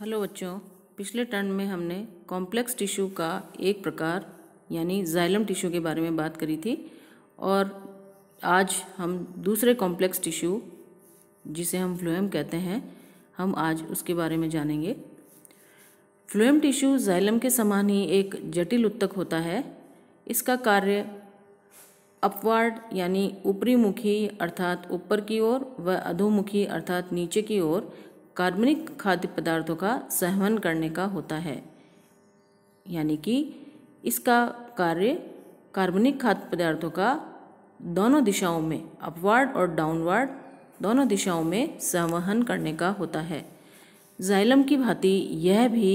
Hello बच्चों, पिछले term में हमने कॉम्प्लेक्स टिश्यू का एक प्रकार यानी जाइलम टिश्यू के बारे में बात करी थी और आज हम दूसरे कॉम्प्लेक्स टिश्यू जिसे हम फ्लोएम कहते हैं, हम आज उसके बारे में जानेंगे। फ्लोएम टिश्यू जाइलम के समान ही एक जटिल उत्तक होता है। इसका कार्य अपवार्ड यानी ऊपरी मुखी अर्थात ऊपर की ओर व अधोमुखी अर्थात नीचे की ओर कार्बनिक खाद्य पदार्थों का सहवन करने का होता है। यानी कि इसका कार्य कार्बनिक खाद्य पदार्थों का दोनों दिशाओं में अपवार्ड और डाउनवार्ड दोनों दिशाओं में संवहन करने का होता है। जाइलम की भांति यह भी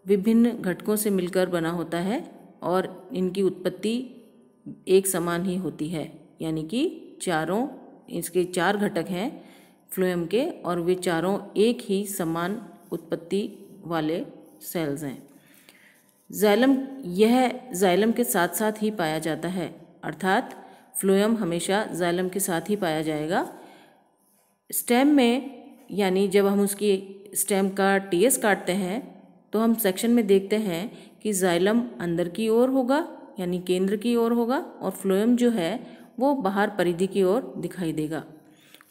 विभिन्न घटकों से मिलकर बना होता है और इनकी उत्पत्ति एक समान ही होती है। यानी कि इसके चार घटक हैं फ्लोएम के और वे चारों एक ही समान उत्पत्ति वाले सेल्स हैं। जाइलम के साथ साथ ही पाया जाता है, अर्थात फ्लोएम हमेशा जाइलम के साथ ही पाया जाएगा। स्टेम में यानी जब हम उसकी स्टेम का टीएस काटते हैं तो हम सेक्शन में देखते हैं कि जाइलम अंदर की ओर होगा यानी केंद्र की ओर होगा और फ्लोएम जो है वो बाहर परिधि की ओर दिखाई देगा।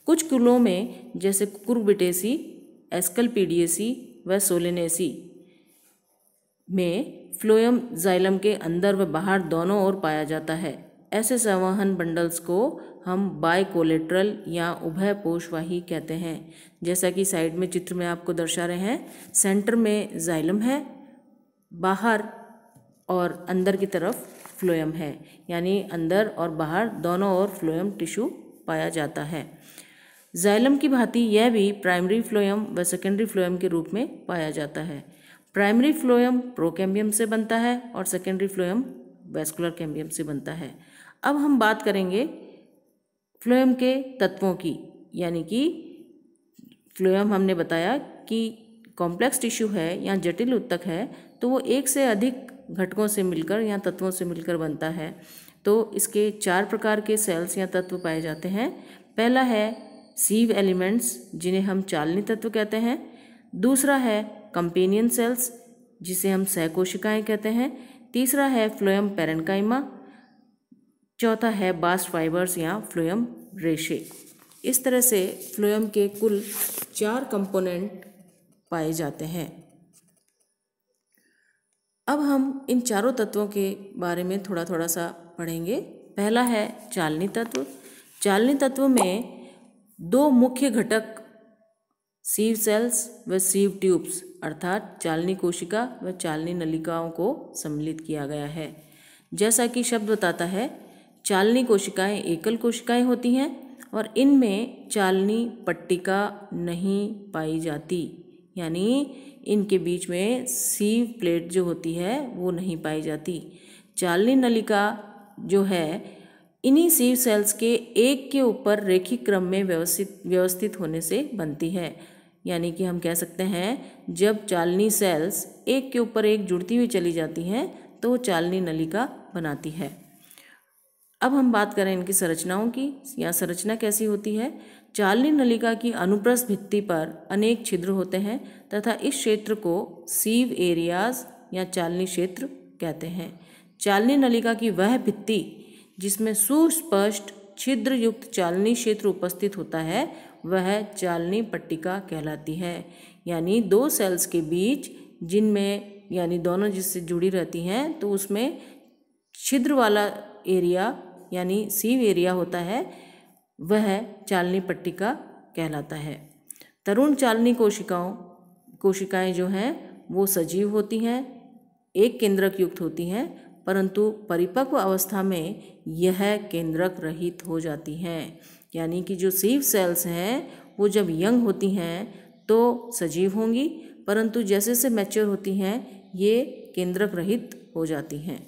कुछ कुलों में जैसे कुकुरबिटेसी, एस्कलपीडिएसी व सोलेनेसी में फ्लोएम जाइलम के अंदर व बाहर दोनों ओर पाया जाता है। ऐसे संवहन बंडल्स को हम बाइकोलेटरल या उभय पोषवाही कहते हैं। जैसा कि साइड में चित्र में आपको दर्शा रहे हैं, सेंटर में जाइलम है, बाहर और अंदर की तरफ फ्लोएम है, यानी अंदर और बाहर दोनों ओर फ्लोएम टिश्यू पाया जाता है। जाइलम की भांति यह भी प्राइमरी फ्लोएम व सेकेंडरी फ्लोएम के रूप में पाया जाता है। प्राइमरी फ्लोएम प्रोकैम्बियम से बनता है और सेकेंडरी फ्लोएम वैस्कुलर कैम्बियम से बनता है। अब हम बात करेंगे फ्लोएम के तत्वों की, यानी कि फ्लोएम हमने बताया कि कॉम्प्लेक्स टिश्यू है या जटिल उत्तक है तो वो एक से अधिक घटकों से मिलकर या तत्वों से मिलकर बनता है। तो इसके चार प्रकार के सेल्स या तत्व पाए जाते हैं। पहला है सीव एलिमेंट्स जिन्हें हम चालनी तत्व कहते हैं। दूसरा है कंपेनियन सेल्स जिसे हम सहकोशिकाएं कहते हैं। तीसरा है फ्लोएम पैरेन्काइमा। चौथा है बास्ट फाइबर्स या फ्लोएम रेशे। इस तरह से फ्लोएम के कुल 4 कंपोनेंट पाए जाते हैं। अब हम इन चारों तत्वों के बारे में थोड़ा सा पढ़ेंगे। पहला है चालनी तत्व। चालनी तत्व में 2 मुख्य घटक सीव सेल्स व सीव ट्यूब्स अर्थात चालनी कोशिका व चालनी नलिकाओं को सम्मिलित किया गया है। जैसा कि शब्द बताता है, चालनी कोशिकाएं एकल कोशिकाएं होती हैं और इनमें चालनी पट्टिका नहीं पाई जाती, यानी इनके बीच में सीव प्लेट जो होती है वो नहीं पाई जाती। चालनी नलिका जो है इन्हीं सीव सेल्स के एक के ऊपर रेखिक क्रम में व्यवस्थित होने से बनती है। यानी कि हम कह सकते हैं जब चालनी सेल्स एक के ऊपर एक जुड़ती हुई चली जाती हैं तो वो चालनी नलिका बनाती है। अब हम बात करें इनकी संरचनाओं की या संरचना कैसी होती है। चालनी नलिका की अनुप्रस्थ भित्ति पर अनेक छिद्र होते हैं तथा इस क्षेत्र को सीव एरियाज या चालनी क्षेत्र कहते हैं। चालनी नलिका की वह भित्ति जिसमें सुस्पष्ट छिद्र युक्त चालनी क्षेत्र उपस्थित होता है वह चालनी पट्टिका कहलाती है। यानी 2 सेल्स के बीच जिनमें यानी दोनों जिससे जुड़ी रहती हैं तो उसमें छिद्र वाला एरिया यानी सीव एरिया होता है, वह चालनी पट्टिका कहलाता है। तरुण चालनी कोशिकाएं जो हैं वो सजीव होती हैं, एक केंद्रक युक्त होती हैं, परंतु परिपक्व अवस्था में यह केंद्रक रहित हो जाती हैं। यानी कि जो सीव सेल्स हैं वो जब यंग होती हैं तो सजीव होंगी, परंतु जैसे जैसे मैच्योर होती हैं ये केंद्रक रहित हो जाती हैं।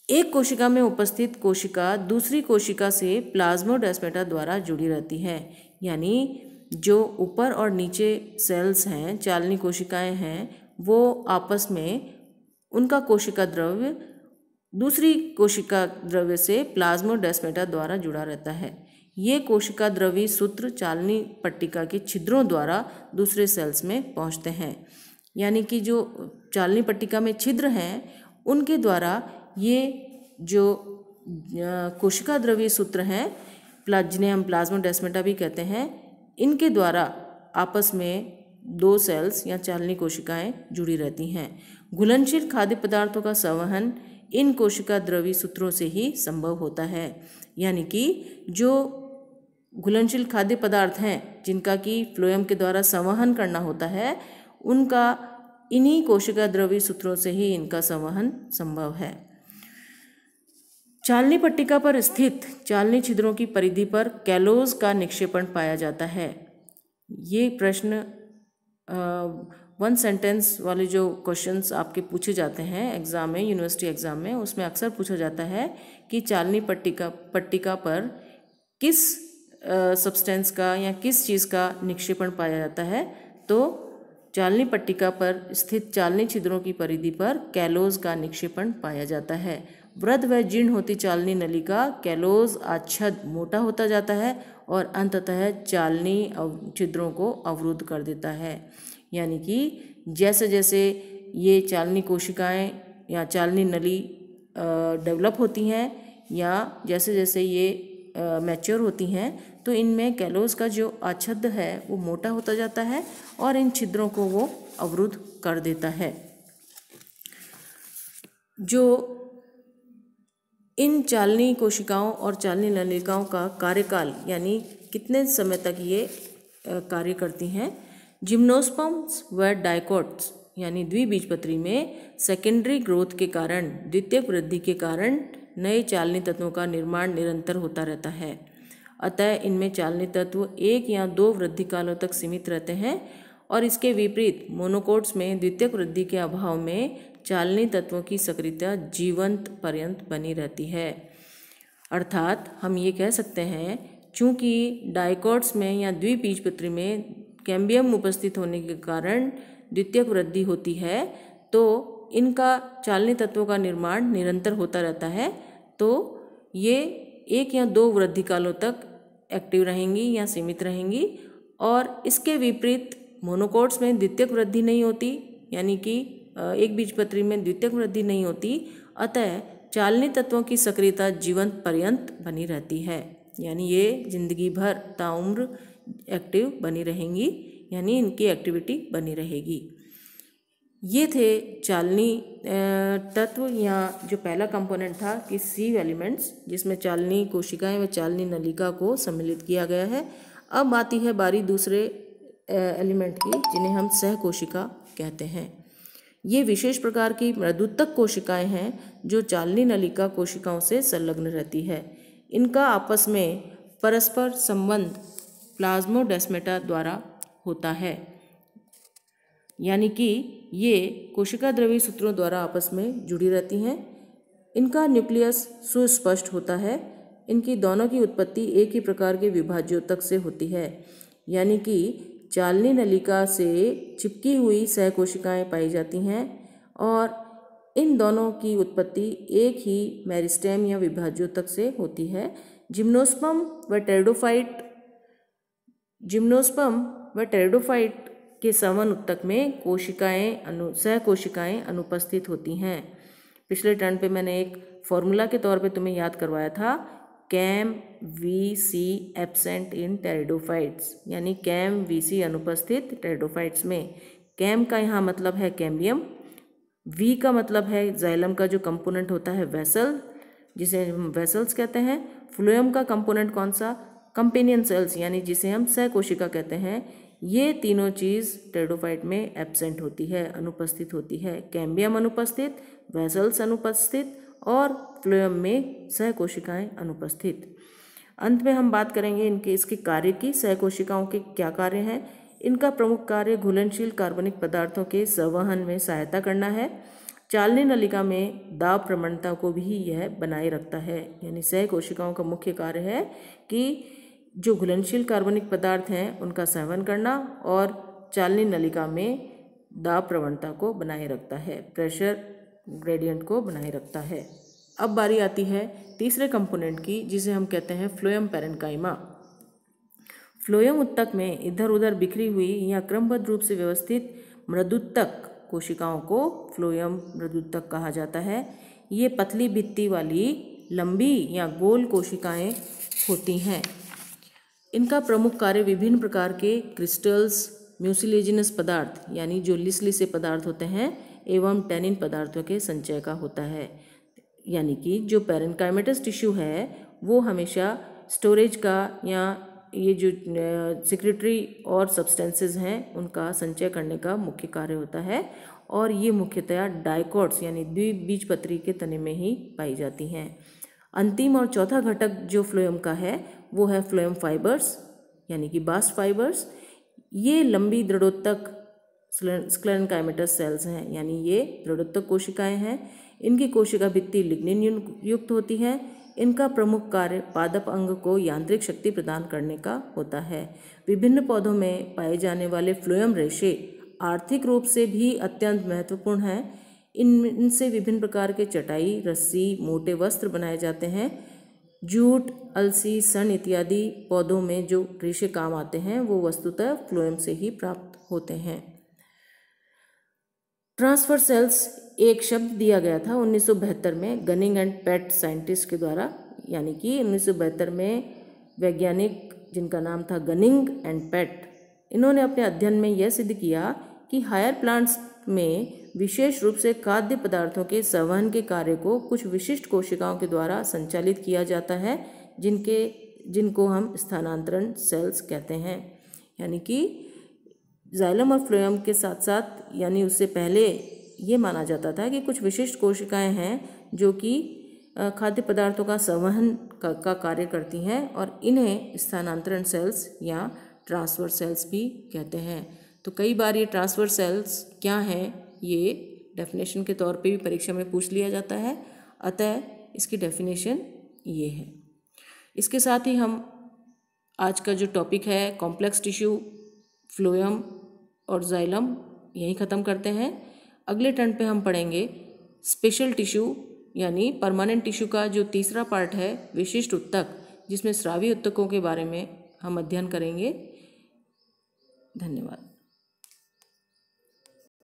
एक कोशिका में उपस्थित कोशिका दूसरी कोशिका से प्लाज्मोडेस्माटा द्वारा जुड़ी रहती है। यानी जो ऊपर और नीचे सेल्स हैं, चालनी कोशिकाएं हैं, वो आपस में उनका कोशिका द्रव्य दूसरी कोशिका द्रव्य से प्लाज्मोडेस्माटा द्वारा जुड़ा रहता है। ये कोशिका द्रवी सूत्र चालनी पट्टिका के छिद्रों द्वारा दूसरे सेल्स में पहुंचते हैं। यानी कि जो चालनी पट्टिका में छिद्र हैं उनके द्वारा ये जो कोशिका द्रवी सूत्र हैं, जिन्हें हम प्लाज्मोडेस्माटा भी कहते हैं, इनके द्वारा आपस में दो सेल्स या चालनी कोशिकाएं जुड़ी रहती हैं। घुलनशील खाद्य पदार्थों का संवहन इन कोशिका द्रवी सूत्रों से ही संभव होता है। यानी कि जो घुलनशील खाद्य पदार्थ हैं जिनका कि फ्लोएम के द्वारा संवहन करना होता है, उनका इन्हीं कोशिका द्रवी सूत्रों से ही इनका संवहन संभव है। चालनी पट्टिका पर स्थित चालनी छिद्रों की परिधि पर कैलोज का निक्षेपण पाया जाता है। ये प्रश्न 1 सेंटेंस वाले जो क्वेश्चंस आपके पूछे जाते हैं एग्ज़ाम में, यूनिवर्सिटी एग्ज़ाम में, उसमें अक्सर पूछा जाता है कि चालनी पट्टिका पर किस सब्सटेंस का या किस चीज़ का निक्षेपण पाया जाता है। तो चालनी पट्टिका पर स्थित चालनी छिद्रों की परिधि पर कैलोज का निक्षेपण पाया जाता है। वृद्ध व जीर्ण होती चालनी नली का कैलोज आच्छद मोटा होता जाता है और अंततः चालनी छिद्रों को अवरुद्ध कर देता है। यानी कि जैसे जैसे ये चालनी कोशिकाएं या चालनी नली डेवलप होती हैं या जैसे जैसे ये मैच्योर होती हैं तो इनमें कैलोज का जो आच्छद है वो मोटा होता जाता है और इन छिद्रों को वो अवरुद्ध कर देता है। जो इन चालनी कोशिकाओं और चालनी नलिकाओं का कार्यकाल यानी कितने समय तक ये कार्य करती हैं। जिम्नोस्पर्म्स व डाइकोट्स यानी द्विबीजपत्री में सेकेंडरी ग्रोथ के कारण, द्वितीयक वृद्धि के कारण नए चालनी तत्वों का निर्माण निरंतर होता रहता है। अतः इनमें चालनी तत्व 1 या 2 वृद्धि कालों तक सीमित रहते हैं और इसके विपरीत मोनोकोट्स में द्वितीयक वृद्धि के अभाव में चालनी तत्वों की सक्रियता जीवंत पर्यंत बनी रहती है। अर्थात हम ये कह सकते हैं, चूँकि डाइकोट्स में या द्विबीजपत्री में कैम्बियम उपस्थित होने के कारण द्वितीयक वृद्धि होती है तो इनका चालनी तत्वों का निर्माण निरंतर होता रहता है, तो ये 1 या 2 वृद्धि कालों तक एक्टिव रहेंगी या सीमित रहेंगी। और इसके विपरीत मोनोकोट्स में द्वितीयक वृद्धि नहीं होती, यानी कि एक बीजपत्री में द्वितीयक वृद्धि नहीं होती, अतः चालनी तत्वों की सक्रियता जीवंत पर्यंत बनी रहती है। यानी ये जिंदगी भर ताउम्र एक्टिव बनी रहेंगी, यानी इनकी एक्टिविटी बनी रहेगी। ये थे चालनी तत्व या जो पहला कंपोनेंट था कि सीव एलिमेंट्स, जिसमें चालनी कोशिकाएं व चालनी नलिका को सम्मिलित किया गया है। अब आती है बारी दूसरे एलिमेंट की, जिन्हें हम सहकोशिका कहते हैं। ये विशेष प्रकार की मृदुतक कोशिकाएं हैं जो चालनी नलिका कोशिकाओं से संलग्न रहती है। इनका आपस में परस्पर संबंध प्लाज्मोडेस्माटा द्वारा होता है, यानी कि ये कोशिका द्रवी सूत्रों द्वारा आपस में जुड़ी रहती हैं। इनका न्यूक्लियस सुस्पष्ट होता है। इनकी दोनों की उत्पत्ति एक ही प्रकार के विभाज्योतक से होती है, यानी कि चालनी नलिका से चिपकी हुई सहकोशिकाएं पाई जाती हैं और इन दोनों की उत्पत्ति एक ही मेरिस्टेम या विभाज्योतक से होती है। जिम्नोस्पर्म व टेरिडोफाइट के सवन उत्तक में सहकोशिकाएं अनुपस्थित होती हैं। पिछले टर्न पे मैंने एक फॉर्मूला के तौर पे तुम्हें याद करवाया था, CAM VC absent in pteridophytes, यानी कैम VC अनुपस्थित टेरिडोफाइट्स में। कैम का यहाँ मतलब है कैम्बियम, V का मतलब है जाइलम का जो कंपोनेंट होता है वेसल, जिसे हम वेसल्स कहते हैं। फ्लोएम का कंपोनेंट कौन सा, कंपेनियन सेल्स, यानी जिसे हम सहकोशिका कहते हैं। ये तीनों चीज़ टेरिडोफाइट में एब्सेंट होती है, अनुपस्थित होती है। कैम्बियम अनुपस्थित, वेसल्स अनुपस्थित और फ्लोएम में सहकोशिकाएं अनुपस्थित। अंत में हम बात करेंगे इसके कार्य की। सहकोशिकाओं के क्या कार्य हैं। इनका प्रमुख कार्य घुलनशील कार्बनिक पदार्थों के संवहन में सहायता करना है। चालनी नलिका में दाब प्रवणता को भी यह बनाए रखता है, यानी सहकोशिकाओं का मुख्य कार्य है कि जो घुलनशील कार्बनिक पदार्थ हैं उनका सेवन करना और चालनी नलिका में दाब प्रवणता को बनाए रखता है, प्रेशर ग्रेडियंट को बनाए रखता है। अब बारी आती है तीसरे कंपोनेंट की, जिसे हम कहते हैं फ्लोएम पैरेन्काइमा। फ्लोएम ऊतक में इधर उधर बिखरी हुई या क्रमबद्ध रूप से व्यवस्थित मृदुतक कोशिकाओं को फ्लोएम मृदुतक कहा जाता है। ये पतली भित्ति वाली लंबी या गोल कोशिकाएं होती हैं। इनका प्रमुख कार्य विभिन्न प्रकार के क्रिस्टल्स, म्यूसिलेजिनस पदार्थ यानी जो लिसलिसे पदार्थ होते हैं एवं टैनिन पदार्थों के संचय का होता है। यानी कि जो पैरेन्काइमेटस टिश्यू है वो हमेशा स्टोरेज का या ये जो सिक्रेटरी और सब्सटेंसेस हैं उनका संचय करने का मुख्य कार्य होता है, और ये मुख्यतया डाइकॉट्स यानी द्विबीजपत्री के तने में ही पाई जाती हैं। अंतिम और चौथा घटक जो फ्लोएम का है वो है फ्लोएम फाइबर्स यानी कि बास्ट फाइबर्स। ये लंबी दृढ़ोत्तक स्क्लेरेन्काइमेटस सेल्स हैं, यानी ये दृढ़ोत्तक कोशिकाएं हैं। इनकी कोशिका भित्ति लिग्निन युक्त होती है। इनका प्रमुख कार्य पादप अंग को यांत्रिक शक्ति प्रदान करने का होता है। विभिन्न पौधों में पाए जाने वाले फ्लोएम रेशे आर्थिक रूप से भी अत्यंत महत्वपूर्ण हैं। इनसे विभिन्न प्रकार के चटाई, रस्सी, मोटे वस्त्र बनाए जाते हैं। जूट, अलसी, सन इत्यादि पौधों में जो रेशे काम आते हैं वो वस्तुतः फ्लोएम से ही प्राप्त होते हैं। ट्रांसफर सेल्स एक शब्द दिया गया था 1972 में गनिंग एंड पेट साइंटिस्ट के द्वारा, यानी कि 1972 में वैज्ञानिक जिनका नाम था गनिंग एंड पेट, इन्होंने अपने अध्ययन में यह सिद्ध किया कि हायर प्लांट्स में विशेष रूप से खाद्य पदार्थों के संवहन के कार्य को कुछ विशिष्ट कोशिकाओं के द्वारा संचालित किया जाता है, जिनको हम स्थानांतरण सेल्स कहते हैं। यानी कि जाइलम और फ्लोएम के साथ साथ, यानी उससे पहले ये माना जाता था कि कुछ विशिष्ट कोशिकाएं हैं जो कि खाद्य पदार्थों का संवहन का कार्य करती हैं, और इन्हें स्थानांतरण सेल्स या ट्रांसफर सेल्स भी कहते हैं। तो कई बार ये ट्रांसफर सेल्स क्या हैं ये डेफिनेशन के तौर पे भी परीक्षा में पूछ लिया जाता है, अतः इसकी डेफिनेशन ये है। इसके साथ ही हम आज का जो टॉपिक है कॉम्प्लेक्स टिश्यू, फ्लोएम और जाइलम यहीं ख़त्म करते हैं। अगले टर्न पे हम पढ़ेंगे स्पेशल टिश्यू यानी परमानेंट टिश्यू का जो तीसरा पार्ट है विशिष्ट ऊतक, जिसमें स्रावी ऊतकों के बारे में हम अध्ययन करेंगे। धन्यवाद।